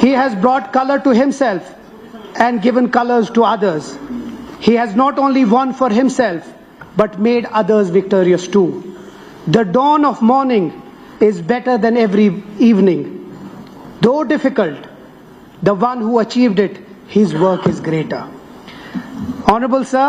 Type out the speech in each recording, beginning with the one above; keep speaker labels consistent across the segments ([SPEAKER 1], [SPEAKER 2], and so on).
[SPEAKER 1] He has brought color to himself and given colors to others. He has not only won for himself but made others victorious too. The dawn of morning is better than every evening. Though difficult, the one who achieved it, his work is greater. Honorable sir,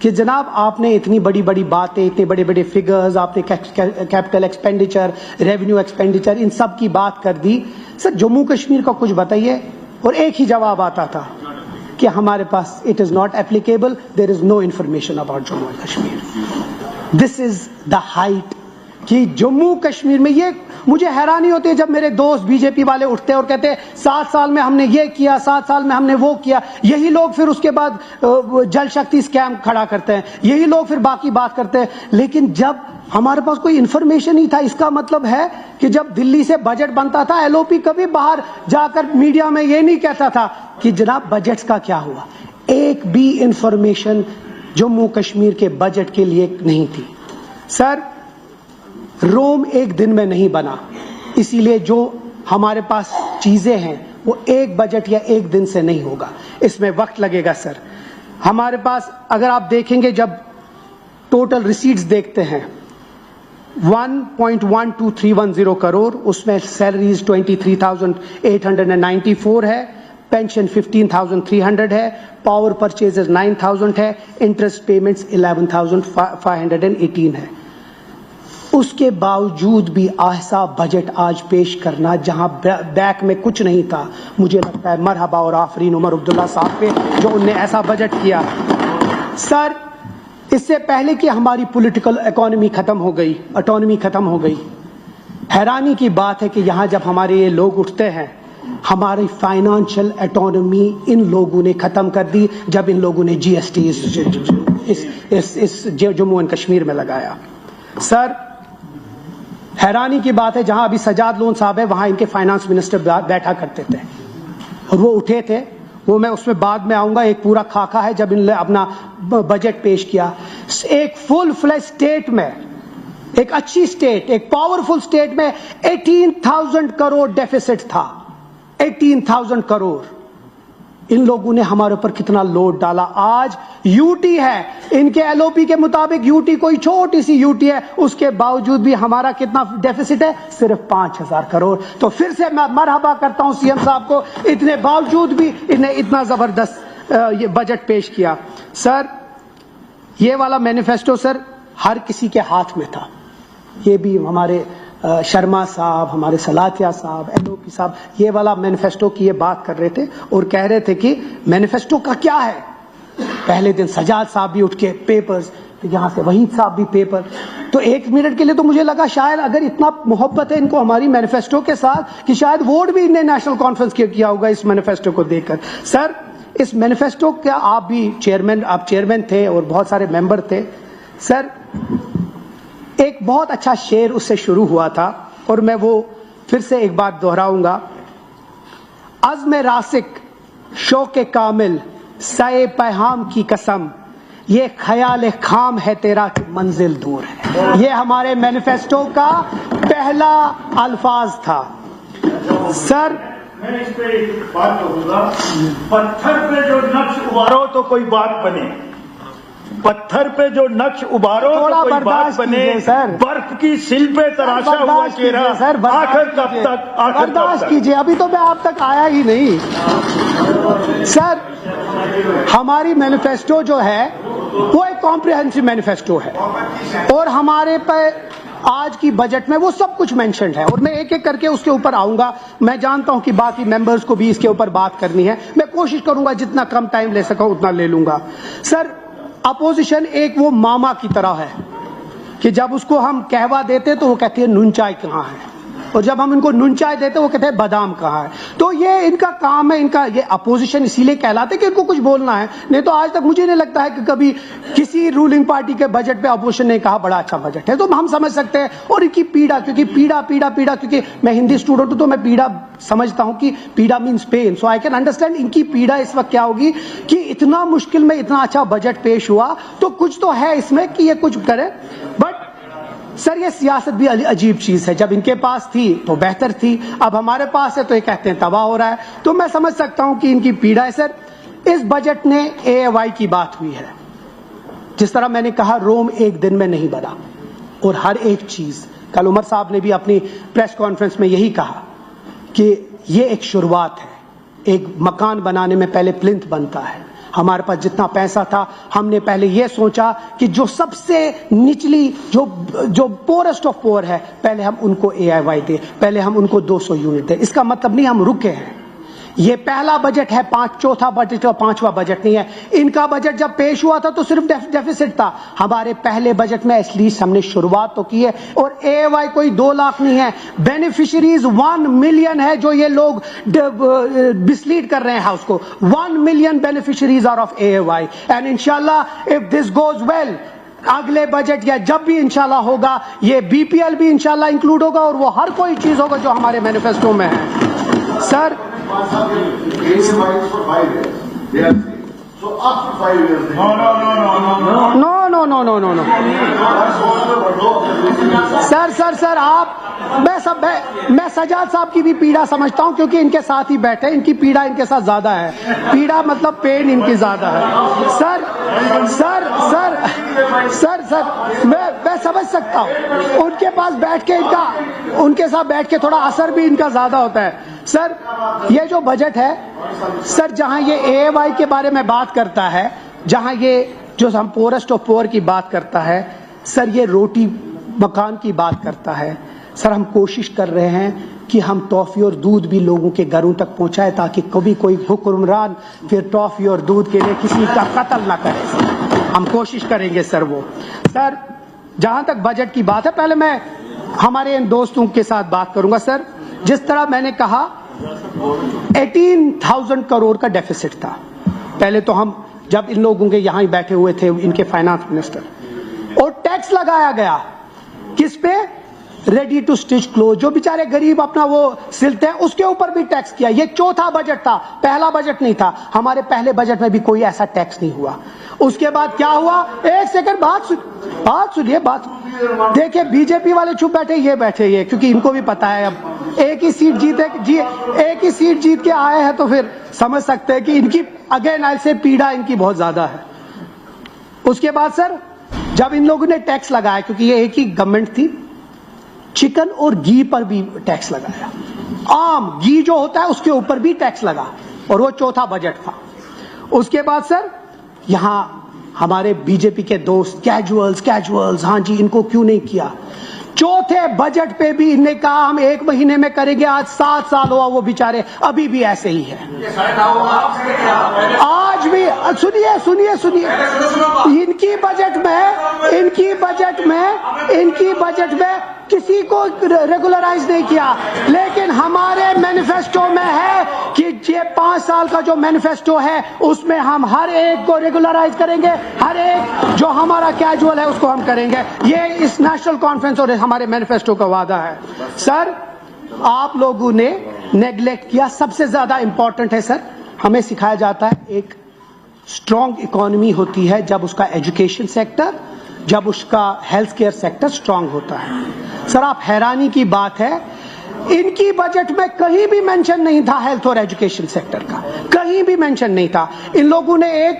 [SPEAKER 1] کہ جناب آپ نے اتنی بڑی بڑی باتیں، اتنے بڑے بڑے فگرز، آپ نے کیپٹل ایکسپینڈیچر، ریونیو ایکسپینڈیچر، ان سب کی بات کر دی. سر جموں کشمیر کا کچھ بتائیے. اور ایک ہی جواب آتا تھا کہ ہمارے پاس it is not applicable, there is no information about Jammu and Kashmir. This is the height کہ جموں کشمیر میں. یہ مجھے حیرانی ہوتی ہے جب میرے دوست بی جے پی والے اٹھتے اور کہتے ہیں 7 سال میں ہم نے یہ کیا، 7 سال میں ہم نے وہ کیا. یہی لوگ پھر اس کے بعد جل شکتی اسکیم کھڑا کرتے ہیں، یہی لوگ پھر باقی بات کرتے ہیں. لیکن جب ہمارے پاس کوئی انفارمیشن نہیں تھا، اس کا مطلب ہے کہ جب دلی سے بجٹ بنتا تھا، ایل او پی کبھی باہر جا کر میڈیا میں یہ نہیں کہتا تھا کہ جناب بجٹس کا کیا ہوا. ایک بھی انفارمیشن جموں کشمیر کے بجٹ کے لیے نہیں تھی. سر روم ایک دن میں نہیں بنا، اسی لیے جو ہمارے پاس چیزیں ہیں وہ ایک بجٹ یا ایک دن سے نہیں ہوگا، اس میں وقت لگے گا. سر ہمارے پاس اگر آپ دیکھیں گے، جب ٹوٹل ریسیٹس دیکھتے ہیں 1.12310 کروڑ، اس میں سیلریز 23,894 ہے، پینشن 15,300 ہے، پاور پرچیزز 9,000 ہے، انٹرسٹ پیمنٹس 11,518 ہے. اس کے باوجود بھی ایسا بجٹ آج پیش کرنا جہاں بیک میں کچھ نہیں تھا، مجھے لگتا ہے مرحبا اور آفرین عمر عبداللہ صاحب پہ جو انہوں نے ایسا بجٹ کیا. سر اس سے پہلے کہ ہماری پولیٹیکل اکانومی ختم ہو گئی، اٹانومی ختم ہو گئی، حیرانی کی بات ہے کہ یہاں جب ہمارے یہ لوگ اٹھتے ہیں، ہماری فائنانشل اٹانومی ان لوگوں نے ختم کر دی جب ان لوگوں نے جی ایس ٹی اس جموں اینڈ کشمیر میں لگایا. سر حیرانی کی بات ہے، جہاں ابھی سجاد لون صاحب ہے وہاں ان کے فائنانس منسٹر بیٹھا کرتے تھے اور وہ اٹھے تھے. وہ میں اس میں بعد میں آؤں گا. ایک پورا خاکہ ہے جب ان نے اپنا بجٹ پیش کیا. ایک فل فلیج اسٹیٹ میں، ایک اچھی اسٹیٹ، ایک پاورفل اسٹیٹ میں 18,000 کروڑ ڈیفیسٹ تھا. 18,000 کروڑ. ان لوگوں نے ہمارے اوپر کتنا لوڈ ڈالا. آج یو ٹی ہے، ان کے ایل او پی کے مطابق یو ٹی کوئی چھوٹی سی یو ٹی ہے، اس کے باوجود بھی ہمارا کتنا ڈیفیسٹ ہے؟ صرف 5,000 کروڑ. تو پھر سے میں مرحبا کرتا ہوں سی ایم صاحب کو، اتنے باوجود بھی انہیں اتنا زبردست یہ بجٹ پیش کیا. سر یہ والا مینیفیسٹو سر ہر کسی کے ہاتھ میں تھا. یہ بھی ہمارے شرما صاحب، ہمارے سلاتیہ صاحب، ایل او پی صاحب یہ والا مینیفیسٹو کی یہ بات کر رہے تھے اور کہہ رہے تھے کہ مینیفیسٹو کا کیا ہے. پہلے دن سجاد صاحب بھی اٹھ کے پیپرز، یہاں سے وحید صاحب بھی پیپر. تو ایک منٹ کے لیے تو مجھے لگا شاید اگر اتنا محبت ہے ان کو ہماری مینیفیسٹو کے ساتھ کہ شاید ووٹ بھی انہیں نیشنل کانفرنس کیا ہوگا اس مینیفیسٹو کو دیکھ کر. سر اس مینیفیسٹو کا آپ بھی چیئرمین تھے اور بہت سارے ممبر تھے. سر ایک بہت اچھا شعر اس سے شروع ہوا تھا اور میں وہ پھر سے ایک بات دہراؤں گا. عزم راسک، شوق کامل، سعی پیہام کی قسم، یہ خیال خام ہے تیرا کہ منزل دور ہے. یہ ہمارے مینیفیسٹو کا پہلا الفاظ تھا. سر
[SPEAKER 2] میں اس پہ ایک بات کہوں گا، پتھر پہ جو نقش ابارو تو کوئی بات بنے. پتھر پہ جو نقش ابارو تو کوئی بات بنے. برف کی سل پہ تراشا ہوا چہرہ آخر کب تک،
[SPEAKER 1] برداشت کیجیے. ابھی تو میں آپ تک آیا ہی نہیں. سر ہماری مینیفیسٹو جو ہے وہ ایک کمپریہنسو مینیفیسٹو ہے اور ہمارے پہ آج کی بجٹ میں وہ سب کچھ مینشنڈ ہے اور میں ایک ایک کر کے اس کے اوپر آؤں گا. میں جانتا ہوں کہ باقی ممبرز کو بھی اس کے اوپر بات کرنی ہے. میں کوشش کروں گا جتنا کم ٹائم لے سکوں اتنا لے لوں گا. سر اپوزیشن ایک وہ ماما کی طرح ہے کہ جب اس کو ہم کہوا دیتے تو وہ کہتے ہیں نون چائے کہاں ہے، اور جب ہم ان کو نون چائے دیتے وہ کہتے ہیں بادام کہاں ہے. تو یہ ان کا کام ہے. ان کا یہ اپوزیشن اسی لیے کہلاتے کہ ان کو کچھ بولنا ہے. نہیں تو آج تک مجھے نہیں لگتا ہے کہ کبھی کسی رولنگ پارٹی کے بجٹ پہ اپوزیشن نے کہا بڑا اچھا بجٹ ہے. تو ہم سمجھ سکتے ہیں. اور ان کی پیڑا، کیونکہ پیڑا کیونکہ میں ہندی اسٹوڈنٹ ہوں تو میں پیڑا سمجھتا ہوں کہ پیڑا means pain. So I can understand ان کی پیڑا اس وقت کیا ہوگی کہ اتنا مشکل میں اتنا اچھا بجٹ پیش ہوا تو کچھ تو ہے اس میں کہ یہ کچھ کرے. بٹ سر یہ سیاست بھی عجیب چیز ہے. جب ان کے پاس تھی تو بہتر تھی، اب ہمارے پاس ہے تو یہ کہتے ہیں تباہ ہو رہا ہے. تو میں سمجھ سکتا ہوں کہ ان کی پیڑا ہے. سر اس بجٹ نے اے وائی کی بات ہوئی ہے. جس طرح میں نے کہا روم ایک دن میں نہیں بنا اور ہر ایک چیز، کل عمر صاحب نے بھی اپنی پریس کانفرنس میں یہی کہا کہ یہ ایک شروعات ہے. ایک مکان بنانے میں پہلے پلنتھ بنتا ہے، ہمارے پاس جتنا پیسہ تھا ہم نے پہلے یہ سوچا کہ جو سب سے نچلی جو پورسٹ آف پور ہے پہلے ہم ان کو AIY دیں, پہلے ہم ان کو 200 یونٹ دیں. اس کا مطلب نہیں ہم رکے ہیں. یہ پہلا بجٹ ہے, چوتھا بجٹ اور پانچواں بجٹ نہیں ہے. ان کا بجٹ جب پیش ہوا تھا تو صرف ڈیفیسٹ تھا. ہمارے پہلے بجٹ میں ایٹ لیسٹ ہم نے شروعات تو کی ہے. اور AIY کوئی 2 لاکھ نہیں ہے, بینیفیشریز 1 ملین ہے جو یہ لوگ مسلیڈ کر رہے ہیں ہاؤس کو. 1 million beneficiaries are of AIY. And انشاءاللہ اف دس گوز ویل, اگلے بجٹ یا جب بھی انشاءاللہ ہوگا یہ BPL بھی انشاءاللہ انکلوڈ ہوگا اور وہ ہر کوئی چیز ہوگا جو ہمارے مینیفیسٹو میں ہے. سر No. سر آپ میں سجاد صاحب کی بھی پیڑا سمجھتا ہوں کیونکہ ان کے ساتھ ہی بیٹھے, ان کی پیڑا ان کے ساتھ زیادہ ہے. پیڑا مطلب پین ان کی زیادہ ہے. سر میں سمجھ سکتا ہوں ان کے پاس بیٹھ کے ان کے ساتھ بیٹھ کے تھوڑا اثر بھی ان کا زیادہ ہوتا ہے. سر یہ جو بجٹ ہے سر, جہاں یہ AIY کے بارے میں بات کرتا ہے, جہاں یہ جو ہم پورسٹ آف پور کی بات کرتا ہے, سر یہ روٹی مکان کی بات کرتا ہے. سر ہم کوشش کر رہے ہیں کہ ہم ٹافی اور دودھ بھی لوگوں کے گھروں تک پہنچائے تاکہ کبھی کوئی حکمران پھر ٹافی اور دودھ کے لیے کسی کا قتل نہ کرے. ہم کوشش کریں گے سر وہ. سر جہاں تک بجٹ کی بات ہے, پہلے میں ہمارے ان دوستوں کے ساتھ بات کروں گا. سر جس طرح میں نے کہا 18,000 کروڑ کا ڈیفیسٹ تھا. پہلے تو ہم جب ان لوگوں کے یہاں ہی بیٹھے ہوئے تھے ان کے فائنانس منسٹر, اور ٹیکس لگایا گیا کس پہ؟ ریڈی ٹو سٹچ کلوتھ, جو بیچارے غریب اپنا وہ سلتے ہیں اس کے اوپر بھی ٹیکس کیا. یہ چوتھا بجٹ تھا, پہلا بجٹ نہیں تھا. ہمارے پہلے بجٹ میں بھی کوئی ایسا ٹیکس نہیں ہوا. اس کے بعد کیا ہوا؟ ایک سیکنڈ بات سنیے. دیکھیں BJP والے چپ بیٹھے, یہ بیٹھے یہ, کیونکہ ان کو بھی پتا ہے اب ایک ہی سیٹ جیت کے آئے ہیں تو پھر سمجھ سکتے ہیں کہ ان کی اگین سے پیڑا ان کی بہت زیادہ ہے. اس کے بعد سر جب ان لوگوں نے ٹیکس لگایا, کیونکہ یہ ایک ہی گورنمنٹ تھی, چکن اور گھی پر بھی ٹیکس لگایا. عام گھی جو ہوتا ہے اس کے اوپر بھی ٹیکس لگا, اور وہ چوتھا بجٹ تھا. اس کے بعد سر یہاں ہمارے BJP کے دوست کیجولز, ہاں جی ان کو کیوں نہیں کیا؟ چوتھے بجٹ پہ بھی ان نے کہا ہم 1 مہینے میں کریں گے. آج 7 سال ہوا, وہ بیچارے ابھی بھی ایسے ہی ہے. آج بھی سنیے ان کی بجٹ میں کسی کو ریگولرائز نہیں کیا, لیکن ہمارے مینیفیسٹو میں ہے کہ یہ 5 سال کا جو مینیفیسٹو ہے اس میں ہم ہر ایک کو ریگولرائز کریں گے. ہر ایک جو ہمارا کیجول ہے اس کو ہم کریں گے. یہ اس نیشنل کانفرنس اور ہمارے مینیفیسٹو کا وعدہ ہے. سر آپ لوگوں نے نیگلیکٹ کیا, سب سے زیادہ امپورٹنٹ ہے. سر ہمیں سکھایا جاتا ہے ایک اسٹرانگ اکانومی ہوتی ہے جب اس کا ایجوکیشن سیکٹر, جب اس کا ہیلتھ کیئر سیکٹر اسٹرانگ ہوتا ہے. سر آپ حیرانی کی بات ہے, ان کی بجٹ میں کہیں بھی مینشن نہیں تھا ہیلتھ اور ایجوکیشن سیکٹر کا, کہیں بھی مینشن نہیں تھا. ان لوگوں نے ایک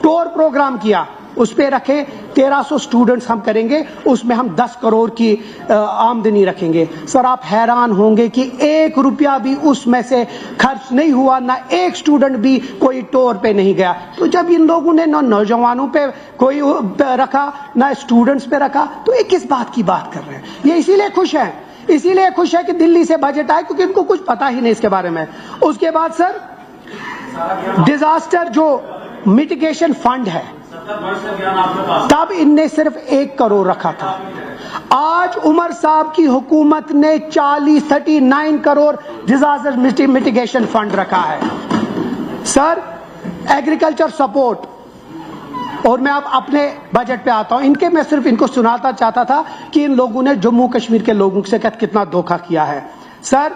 [SPEAKER 1] ٹور پروگرام کیا, اس پہ رکھے 1300 اسٹوڈنٹس ہم کریں گے, اس میں ہم 10 کروڑ کی آمدنی رکھیں گے. سر آپ حیران ہوں گے کہ 1 روپیہ بھی اس میں سے خرچ نہیں ہوا, نہ ایک اسٹوڈنٹ بھی کوئی ٹور پہ نہیں گیا. تو جب ان لوگوں نے نہ نوجوانوں پہ کوئی رکھا نہ اسٹوڈنٹس پہ رکھا, تو یہ کس بات کی بات کر رہے ہیں؟ یہ اسی لیے خوش ہے کہ دلی سے بجٹ آئے, کیونکہ ان کو کچھ پتا ہی نہیں اس کے بارے میں. اس کے بعد سر ڈیزاسٹر جو میٹیگیشن فنڈ ہے, تب ان نے صرف 1 کروڑ رکھا تھا. آج عمر صاحب کی حکومت نے 39 کروڑ ڈیزاسٹر میٹیگیشن فنڈ رکھا ہے. سر ایگریکلچر سپورٹ, اور میں اب اپنے بجٹ پہ آتا ہوں. میں صرف ان کو سناتا چاہتا تھا کہ ان لوگوں نے جموں کشمیر کے لوگوں سے کتنا دھوکہ کیا ہے. سر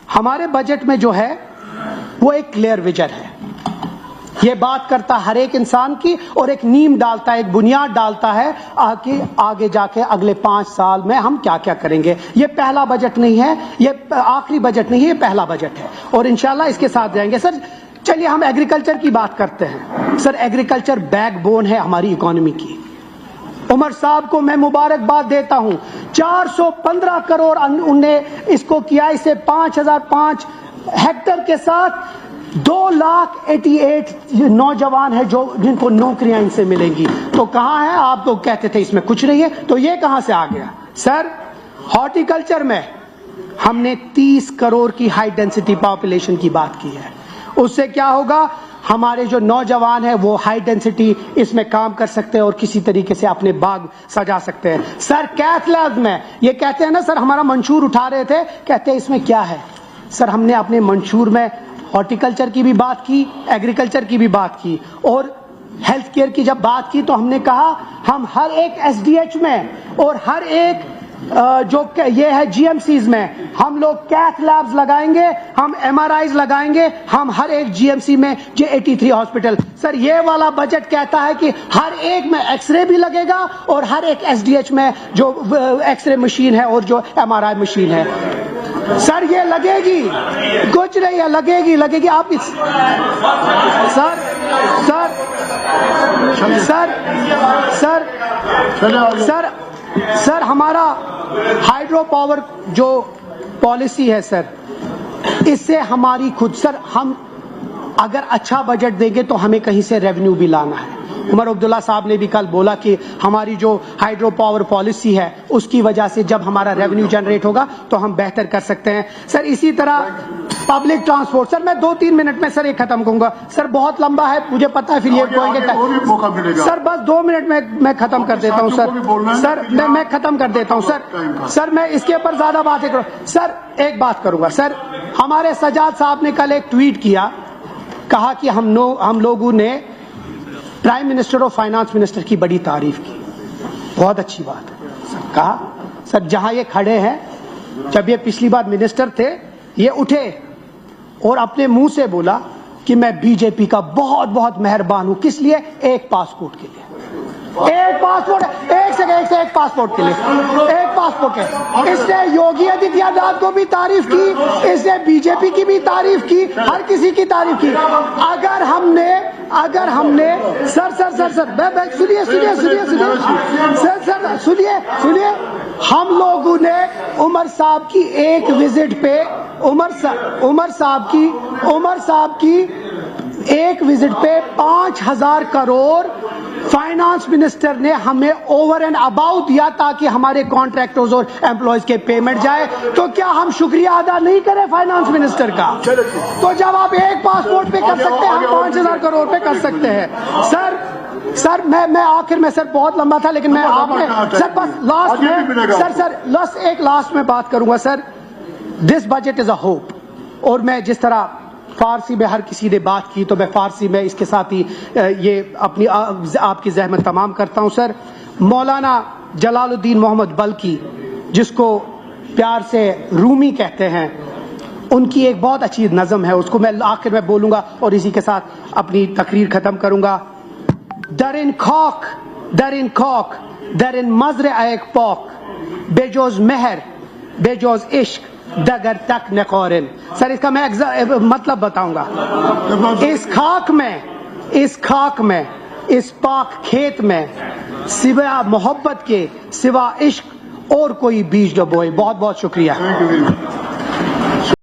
[SPEAKER 1] ہمارے بجٹ میں جو ہے وہ ایک کلیئر ویژن ہے, یہ بات کرتا ہر ایک انسان کی, اور ایک نیم ڈالتا ہے, ایک بنیاد ڈالتا ہے کہ آگے جا کے اگلے 5 سال میں ہم کیا کیا کریں گے. یہ پہلا بجٹ نہیں ہے, یہ آخری بجٹ نہیں ہے, یہ پہلا بجٹ ہے, اور انشاءاللہ اس کے ساتھ جائیں گے. سر چلیے ہم ایگریکلچر کی بات کرتے ہیں. سر ایگریکلچر بیک بون ہے ہماری اکانومی کی. عمر صاحب کو میں مبارکباد دیتا ہوں, 415 کروڑ ان نے اس کو کیا. اسے 5005 ہیکٹر کے ساتھ 2,88,000 نوجوان ہیں جن کو نوکریاں ان سے ملیں گی. تو کہاں ہے؟ آپ تو کہتے تھے اس میں کچھ نہیں ہے, تو یہ کہاں سے آ گیا؟ سر ہارٹیکلچر میں ہم نے 30 کروڑ کی ہائی ڈینسٹی پاپولیشن کی بات کی ہے. اس سے کیا ہوگا؟ ہمارے جو نوجوان ہیں وہ ہائی ڈینسٹی اس میں کام کر سکتے ہیں اور کسی طریقے سے اپنے باغ سجا سکتے ہیں. سر کیتھ لیب میں یہ کہتے ہیں نا سر, ہمارا منشور اٹھا رہے تھے, کہتے ہیں اس میں کیا ہے؟ سر ہم نے اپنے منشور میں ہارٹیکلچر کی بھی بات کی, ایگریکلچر کی بھی بات کی, اور ہیلتھ کیئر کی جب بات کی تو ہم نے کہا ہم ہر ایک ایس ڈی ایچ میں اور ہر ایک جو یہ ہے جی ایم سیز میں ہم لوگ کیتھ لیبز لگائیں گے, ہم ایم آر آئیز لگائیں گے, ہم ہر ایک جی ایم سی میں J83 ہاسپٹل. سر یہ والا بجٹ کہتا ہے کہ ہر ایک میں ایکس رے بھی لگے گا اور ہر ایک ایس ڈی ایچ میں جو ایکس رے مشین ہے اور جو ایم آر آئی مشین ہے. سر یہ لگے گی, کچھ نہیں ہے, لگے گی. آپ سر ہمارا ہائیڈرو پاور جو پالیسی ہے سر, اس سے ہماری خود, سر ہم اگر اچھا بجٹ دیں گے تو ہمیں کہیں سے ریونیو بھی لانا ہے. عمر عبداللہ صاحب نے بھی کل بولا کہ ہماری جو ہائیڈرو پاور پالیسی ہے اس کی وجہ سے جب ہمارا ریونیو جنریٹ ہوگا تو ہم بہتر کر سکتے ہیں. سر اسی طرح پبلک ٹرانسپورٹ, سر میں 2-3 منٹ میں سر یہ ختم کروں گا. سر بہت لمبا ہے مجھے پتا ہے, پھر یہ کوئیں گے. سر بس 2 منٹ میں ختم کر دیتا ہوں سر. میں ختم کر دیتا ہوں سر میں اس کے اوپر زیادہ باتیں کروں. سر ایک بات کروں گا. سر ہمارے سجاد صاحب نے کل ایک ٹویٹ کیا, کہا کہ ہم لوگوں نے پرائم منسٹر اور فائنانس منسٹر کی بڑی تعریف کی. بہت اچھی بات ہے. سر کہا سر جہاں یہ کھڑے ہیں, جب یہ پچھلی بار منسٹر تھے یہ اٹھے اور اپنے منہ سے بولا کہ میں بی جے پی کا بہت بہت مہربان ہوں. کس لیے؟ ایک پاسپورٹ کے لیے. ایک پاسپورٹ, ایک پاسپورٹ کے لیے, ایک پاسپورٹ کے. اس نے یوگی آدتیہ ناتھ کو بھی تعریف کی, اس نے بی جے پی کی بھی تعریف کی, ہر کسی کی تعریف کی. اگر ہم نے سنیے ہم لوگوں نے عمر صاحب کی ایک وزٹ پہ عمر صاحب کی ایک وزٹ پہ 5,000 کروڑ فائنانس منسٹر نے ہمیں اوور اینڈ اباؤٹ دیا تاکہ ہمارے کانٹریکٹرز اور امپلائیز کے پیمنٹ جائے. تو کیا ہم شکریہ ادا نہیں کریں فائنانس منسٹر کا؟ تو جب آپ ایک پاسپورٹ پہ کر سکتے ہیں, ہم 5,000 کروڑ پہ کر سکتے ہیں. سر میں آخر میں, سر بہت لمبا تھا لیکن میں آپ نے سر بس لاسٹ میں ایک لاسٹ میں بات کروں گا. سر this budget is a hope, اور میں جس طرح فارسی میں ہر کسی نے بات کی تو میں فارسی میں اس کے ساتھ ہی یہ اپنی آپ کی زحمت تمام کرتا ہوں. سر مولانا جلال الدین محمد بلخی, جس کو پیار سے رومی کہتے ہیں, ان کی ایک بہت اچھی نظم ہے, اس کو میں آخر میں بولوں گا اور اسی کے ساتھ اپنی تقریر ختم کروں گا. درین خاک درین مزرعہ ایک پاک, بے جوز مہر بے جوز عشق دگر تک نقورن. سر اس کا میں مطلب بتاؤں گا. اس خاک میں اس پاک کھیت میں سوا محبت کے, سوا عشق اور کوئی بیج نہ بوئے. بہت بہت شکریہ.